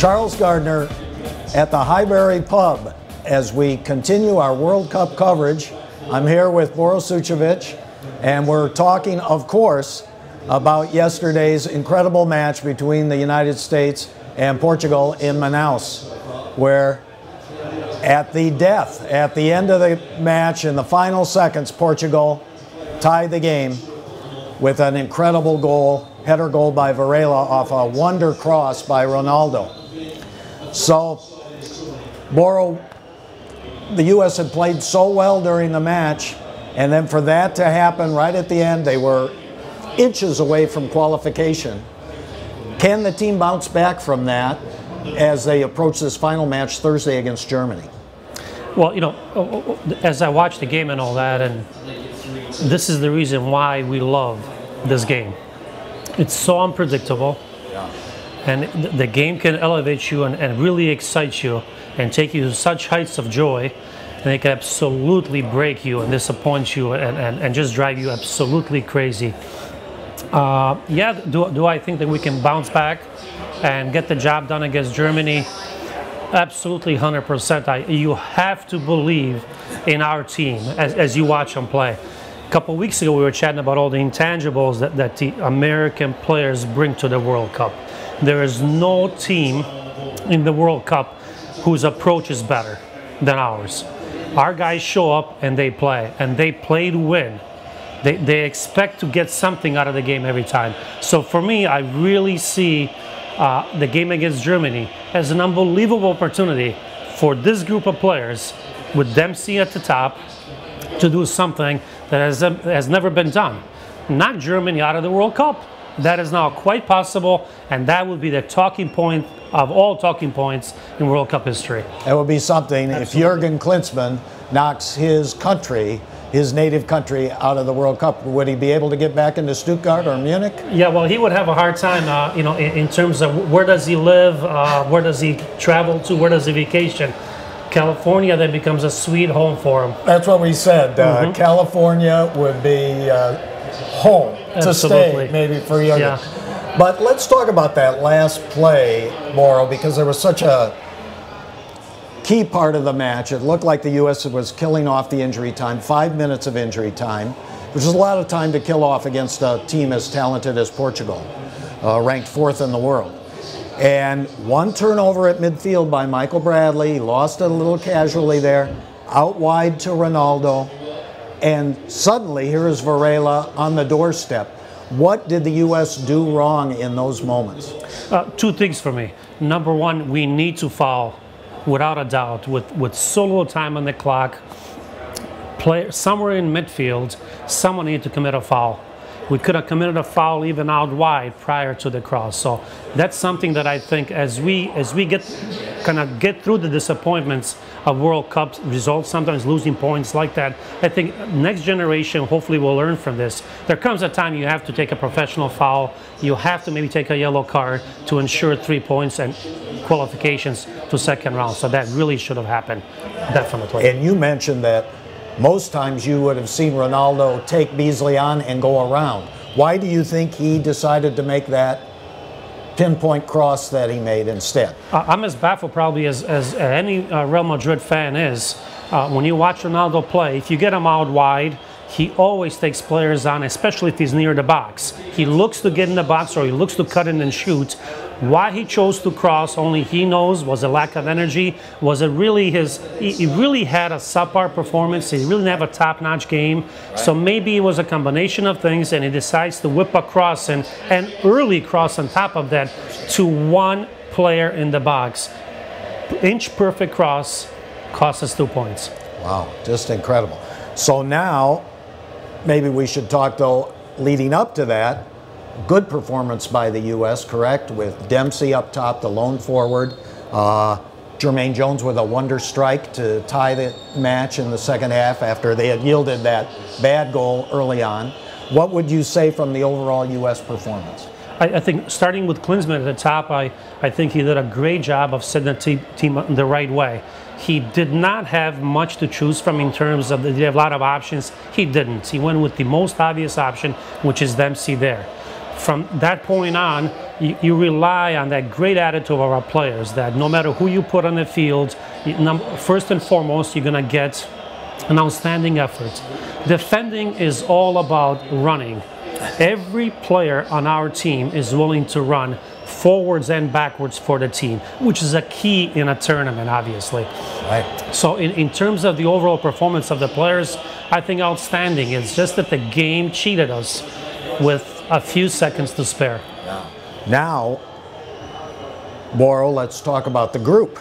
Charles Gardner at the Highbury Pub as we continue our World Cup coverage. I'm here with Boro Sucevic, and we're talking, of course, about yesterday's incredible match between the United States and Portugal in Manaus, where at the end of the match, in the final seconds, Portugal tied the game with an incredible goal, header goal by Varela off a wonder cross by Ronaldo. So, Boro, the U.S. had played so well during the match, and then for that to happen right at the end, they were inches away from qualification. Can the team bounce back from that as they approach this final match Thursday against Germany? Well, you know, as I watched the game and all that, and this is the reason why we love this game. It's so unpredictable. Yeah. And the game can elevate you and really excite you and take you to such heights of joy, and it can absolutely break you and disappoint you and just drive you absolutely crazy. Yeah, do I think that we can bounce back and get the job done against Germany? Absolutely, 100%. You have to believe in our team as you watch them play. A couple of weeks ago, we were chatting about all the intangibles that the American players bring to the World Cup. There is no team in the World Cup whose approach is better than ours. Our guys show up and they play to win. They expect to get something out of the game every time. So for me, I really see the game against Germany as an unbelievable opportunity for this group of players, with Dempsey at the top, to do something that has never been done. Knock Germany out of the World Cup. That is now quite possible, and that would be the talking point of all talking points in World Cup history. That would be something. Absolutely. If Jurgen Klinsmann knocks his country, his native country, out of the World Cup, would he be able to get back into Stuttgart or Munich? Yeah, well, he would have a hard time, you know, in terms of where does he live, where does he travel to, where does he vacation. California then becomes a sweet home for him. That's what we said. California would be home to stay, maybe, for Jurgen. Yeah. But let's talk about that last play, Boro, because there was such a key part of the match. It looked like the U.S. was killing off the injury time, 5 minutes of injury time, which is a lot of time to kill off against a team as talented as Portugal, ranked 4th in the world. And one turnover at midfield by Michael Bradley. He lost it a little casually there, out wide to Ronaldo. And suddenly, here is Varela on the doorstep. What did the U.S. do wrong in those moments? Two things for me. Number one, we need to foul, without a doubt, with so little time on the clock. Play somewhere in midfield, someone needed to commit a foul. We could have committed a foul even out wide prior to the cross. So that's something that I think as we get through the disappointments of World Cup results, sometimes losing points like that, I think next generation hopefully will learn from this. There comes a time you have to take a professional foul. You have to maybe take a yellow card to ensure 3 points and qualifications to second round. So that really should have happened, definitely. And you mentioned that most times you would have seen Ronaldo take Beasley on and go around. Why do you think he decided to make that pinpoint cross that he made instead? I'm as baffled probably as any Real Madrid fan is. When you watch Ronaldo play, if you get him out wide, he always takes players on, especially if he's near the box. He looks to get in the box, or he looks to cut in and shoot. Why he chose to cross, only he knows. Was a lack of energy? Was it really he really had a subpar performance? He really didn't have a top-notch game. Right. So maybe it was a combination of things, and he decides to whip a cross, and an early cross on top of that, to one player in the box. Inch-perfect cross cost us 2 points. Wow, just incredible. So now, maybe we should talk, though, leading up to that, good performance by the U.S., correct? With Dempsey up top, the lone forward. Jermaine Jones with a wonder strike to tie the match in the second half after they had yielded that bad goal early on. What would you say from the overall U.S. performance? I think starting with Klinsmann at the top, I think he did a great job of setting the team up the right way. He did not have much to choose from in terms of, did he have a lot of options? He didn't. He went with the most obvious option, which is Dempsey there. from that point on, you rely on that great attitude of our players, that no matter who you put on the field, first and foremost, you're going to get an outstanding effort. Defending is all about running. Every player on our team is willing to run forwards and backwards for the team, which is a key in a tournament, obviously. Right. So in terms of the overall performance of the players, I think outstanding. It's just that the game cheated us with a few seconds to spare. Now, Boro, let's talk about the group.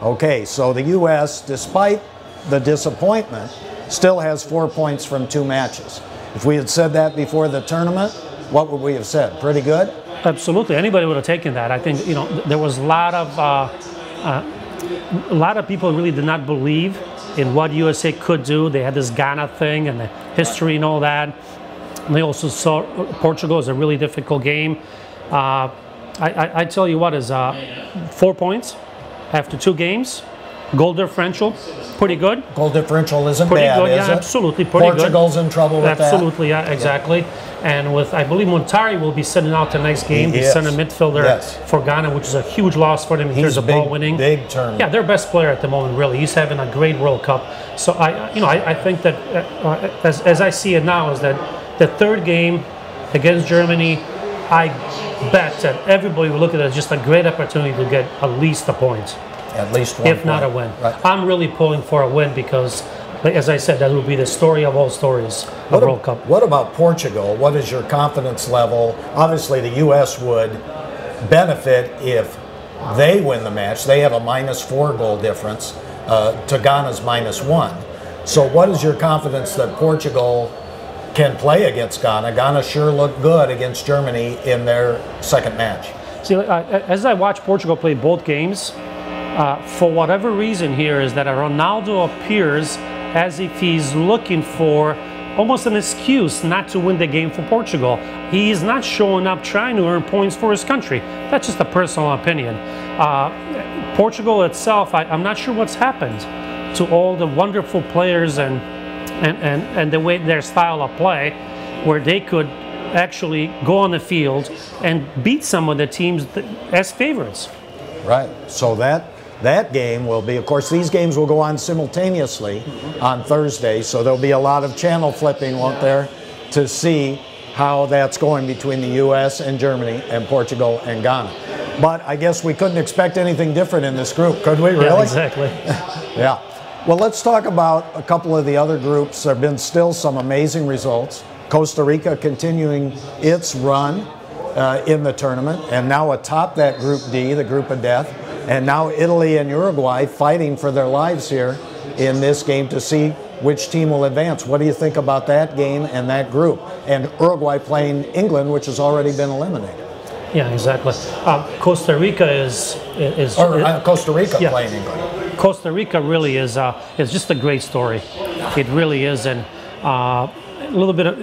Okay, so the U.S., despite the disappointment, still has 4 points from 2 matches. If we had said that before the tournament, what would we have said? Pretty good? Absolutely. Anybody would have taken that. I think, you know, there was a lot of people really did not believe in what USA could do. They had this Ghana thing and the history and all that. And they also saw Portugal as a really difficult game. I tell you what, is 4 points after 2 games. Goal differential, pretty good. Goal differential isn't pretty bad, good, is yeah, it? absolutely, pretty Portugal's good. in trouble with absolutely, that. Yeah, exactly. And with, I believe Montari will be sitting out the next game, the center midfielder for Ghana, which is a huge loss for them in terms of ball winning. Big turn. Yeah, their best player at the moment, really. He's having a great World Cup. So I think that as I see it now, is that the third game against Germany, I bet that everybody will look at it as just a great opportunity to get at least a point. At least one if not a win. Right. I'm really pulling for a win because, as I said, that will be the story of all stories of World Cup. What about Portugal? What is your confidence level? Obviously, the U.S. would benefit if they win the match. They have a -4 goal difference to Ghana's -1. So what is your confidence that Portugal can play against Ghana? Ghana sure looked good against Germany in their second match. See, as I watch Portugal play both games, for whatever reason here is that Ronaldo appears as if he's looking for almost an excuse not to win the game for Portugal. He is not showing up trying to earn points for his country. That's just a personal opinion. Portugal itself, I'm not sure what's happened to all the wonderful players and the way their style of play, where they could actually go on the field and beat some of the teams as favorites. Right. So that game will be, of course, these games will go on simultaneously on Thursday, so there'll be a lot of channel flipping, won't there, to see how that's going between the U.S. and Germany and Portugal and Ghana. But I guess we couldn't expect anything different in this group, could we, really? Yeah, exactly. Yeah. Well, let's talk about a couple of the other groups. There have been still some amazing results. Costa Rica continuing its run in the tournament, and now atop that Group D, the group of death. And now Italy and Uruguay fighting for their lives here in this game to see which team will advance. What do you think about that game and that group? And Uruguay playing England, which has already been eliminated. Yeah, exactly. Costa Rica Costa Rica playing England. Costa Rica really is just a great story. It really is, and a little bit of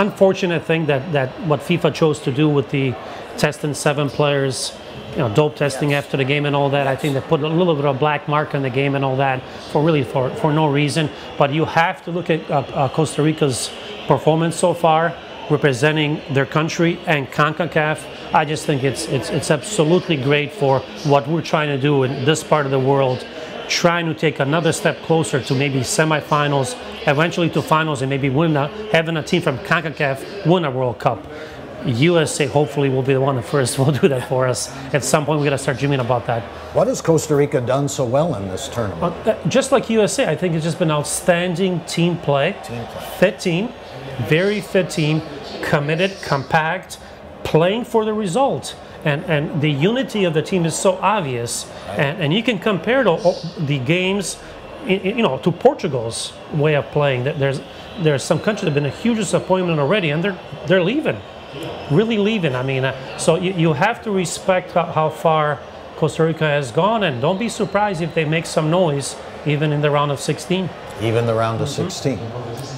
unfortunate thing that what FIFA chose to do with the testing 7 players. You know, dope testing after the game and all that. I think they put a little bit of a black mark on the game and all that for no reason. But you have to look at Costa Rica's performance so far, representing their country and CONCACAF. I just think it's absolutely great for what we're trying to do in this part of the world, trying to take another step closer to maybe semifinals, eventually to finals, and maybe having a team from CONCACAF win a World Cup. USA hopefully will be the one that first will do that for us. At some point, we got to start dreaming about that. What has Costa Rica done so well in this tournament? Just like USA, I think it's just been outstanding team play. Fit team, very fit team, committed, compact, playing for the result. And the unity of the team is so obvious. Right. And you can compare the games, to Portugal's way of playing. There's some countries that have been a huge disappointment already, and they're leaving. Really leaving. I mean, so you have to respect how far Costa Rica has gone, and don't be surprised if they make some noise even in the round of 16. Even the round of 16.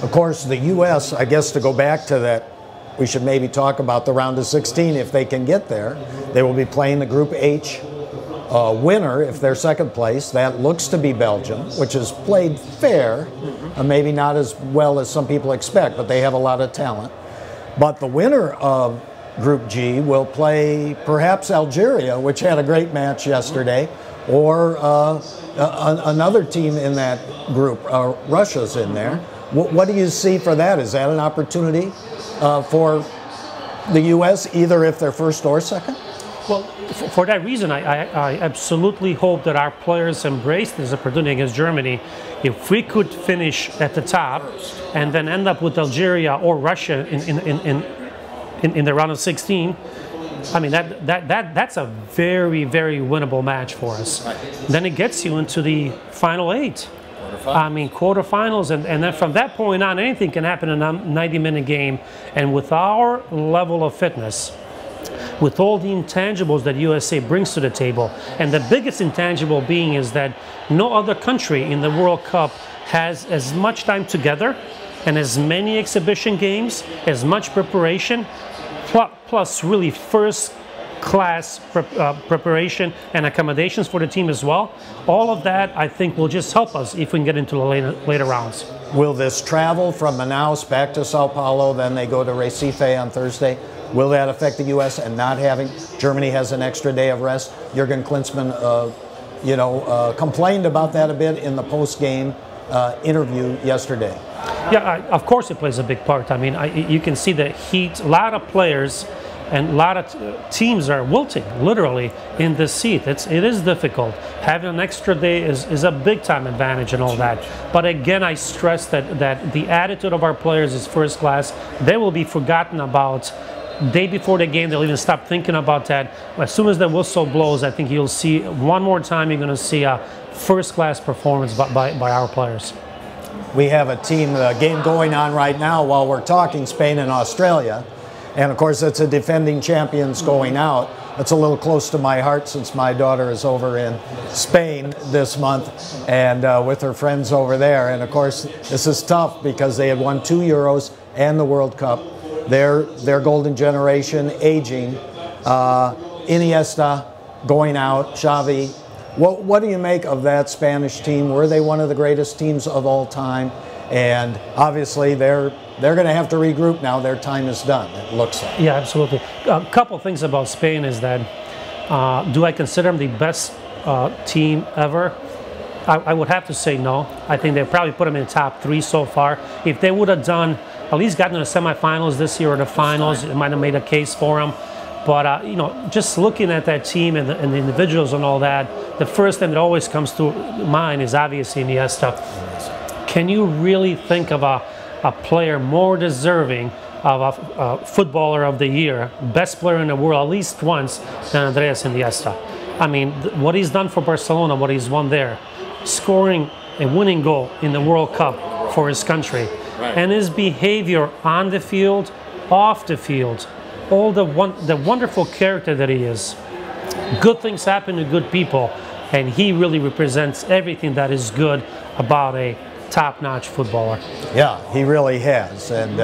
Of course, the U.S., I guess to go back to that, we should maybe talk about the round of 16 if they can get there. They will be playing the Group H winner if they're second place. That looks to be Belgium, which has played fair, maybe not as well as some people expect, but they have a lot of talent. But the winner of Group G will play perhaps Algeria, which had a great match yesterday, or another team in that group. Russia's in there. What do you see for that? Is that an opportunity for the U.S., either if they're first or second? Well, for that reason, I absolutely hope that our players embrace this opportunity against Germany. If we could finish at the top and then end up with Algeria or Russia in the round of 16, I mean, that's a very, very winnable match for us. Then it gets you into the final 8. I mean, quarterfinals, and then from that point on, anything can happen in a 90-minute game. And with our level of fitness, with all the intangibles that USA brings to the table, and the biggest intangible being is that no other country in the World Cup has as much time together and as many exhibition games, as much preparation, plus really first-class preparation and accommodations for the team as well. All of that, I think, will just help us if we can get into the later rounds. Will this travel from Manaus back to Sao Paulo, then they go to Recife on Thursday? Will that affect the U.S. and not having Germany has an extra day of rest? Jurgen Klinsmann, complained about that a bit in the post-game interview yesterday. Yeah, of course it plays a big part. I mean, you can see the heat. A lot of players and a lot of teams are wilting, literally, in this seat. It is difficult. Having an extra day is a big-time advantage and all that. But again, I stress that the attitude of our players is first class. They will be forgotten about day before the game. They'll even stop thinking about that. As soon as the whistle blows, I think you'll see one more time, you're going to see a first-class performance by our players. We have a game going on right now while we're talking, Spain and Australia. And of course, it's a defending champions going out. It's a little close to my heart since my daughter is over in Spain this month and with her friends over there. And of course, this is tough because they had won 2 Euros and the World Cup. Their golden generation aging. Iniesta going out, Xavi. What do you make of that Spanish team? Were they one of the greatest teams of all time? And obviously, they're going to have to regroup now. Their time is done, it looks like. Yeah, absolutely. A couple things about Spain is that, do I consider them the best team ever? I would have to say no. I think they probably put them in the top 3 so far. If they would have done, at least gotten to the semifinals this year or the finals, it might have made a case for them. But, just looking at that team and the individuals and all that, the first thing that always comes to mind is obviously Iniesta. Can you really think of a player more deserving of a footballer of the year, best player in the world at least once, than Andreas Iniesta? I mean, what he's done for Barcelona, what he's won there, scoring a winning goal in the World Cup for his country, and his behavior on the field, off the field, all the wonderful character that he is. Good things happen to good people, and he really represents everything that is good about a top-notch footballer. Yeah, he really has, and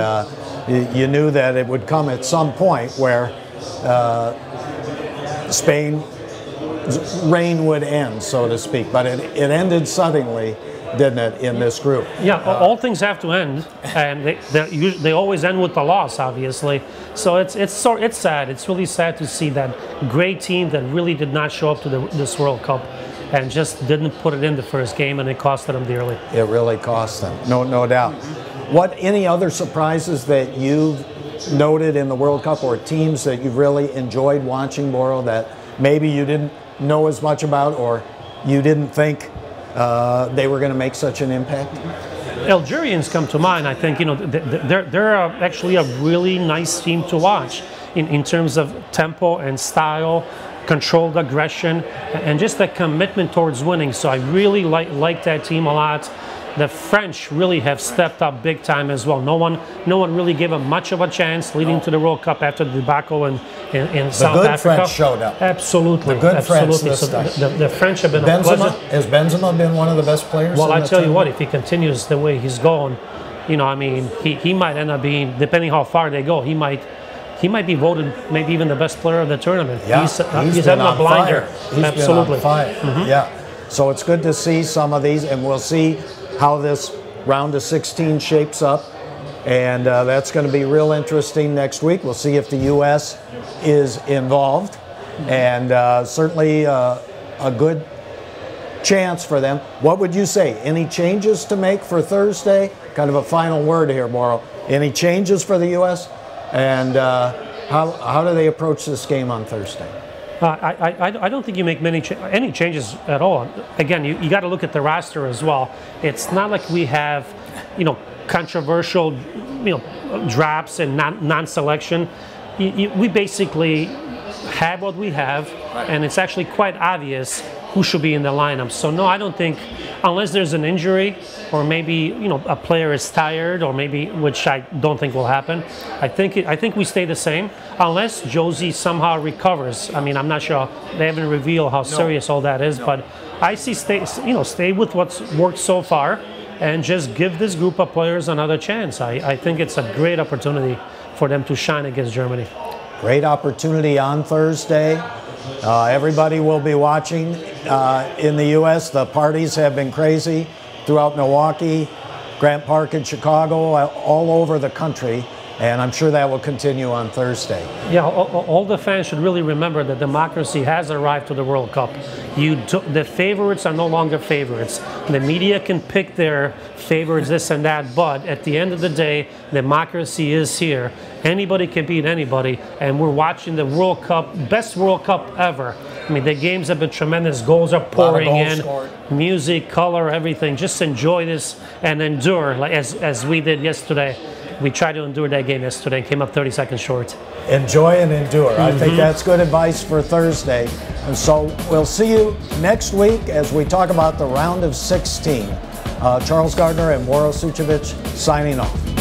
you knew that it would come at some point where Spain's reign would end, so to speak, but it ended suddenly, didn't it, in this group? Yeah, all things have to end, and they always end with the loss, obviously. So it's sad. It's really sad to see that great team that really did not show up to this World Cup and just didn't put it in the first game, and it cost them dearly. It really cost them, no doubt. Any other surprises that you've noted in the World Cup, or teams that you've really enjoyed watching, Boro, that maybe you didn't know as much about, or you didn't think they were going to make such an impact? Algerians come to mind. I think they're actually a really nice team to watch in terms of tempo and style, controlled aggression, and just a commitment towards winning. So I really like that team a lot. The French really have stepped up big time as well. No one really gave them much of a chance leading to the World Cup after the debacle in South Africa. The good French showed up. Absolutely. The good French this so time. The French have been Benzema, a pleasure. Has Benzema been one of the best players? Well, I tell you what, if he continues the way he's going, I mean, he might end up being, depending how far they go, he might be voted maybe even the best player of the tournament. Yeah, he's having a blinder. He's Absolutely. been on fire. Mm-hmm. Yeah. So it's good to see some of these, and we'll see how this round of 16 shapes up. And that's going to be real interesting next week. We'll see if the U.S. is involved, and certainly a good chance for them. What would you say? Any changes to make for Thursday? Kind of a final word here, Boro. Any changes for the U.S.? And how do they approach this game on Thursday? I don't think you make any changes at all. Again, you got to look at the roster as well. It's not like we have, controversial, drops and non-selection. We basically have what we have, and it's actually quite obvious who should be in the lineup. So no, I don't think, unless there's an injury or maybe a player is tired, or maybe, which I don't think will happen. I think we stay the same unless Josie somehow recovers. I mean, I'm not sure, they haven't revealed how serious all that is, but I see stay with what's worked so far and just give this group of players another chance. I think it's a great opportunity for them to shine against Germany. Great opportunity on Thursday. Everybody will be watching in the U.S. The parties have been crazy throughout Milwaukee, Grant Park in Chicago, all over the country, and I'm sure that will continue on Thursday. Yeah, all the fans should really remember that democracy has arrived to the World Cup. The favorites are no longer favorites. The media can pick their favorites, this and that, but at the end of the day, democracy is here. Anybody can beat anybody, and we're watching the World Cup, best World Cup ever. I mean, the games have been tremendous. Goals are pouring in, music, color, everything. Just enjoy this and endure, like as we did yesterday. We tried to endure that game yesterday and came up 30 seconds short. Enjoy and endure. I think that's good advice for Thursday. And so we'll see you next week as we talk about the round of 16. Charles Gardner and Boro Sucevic signing off.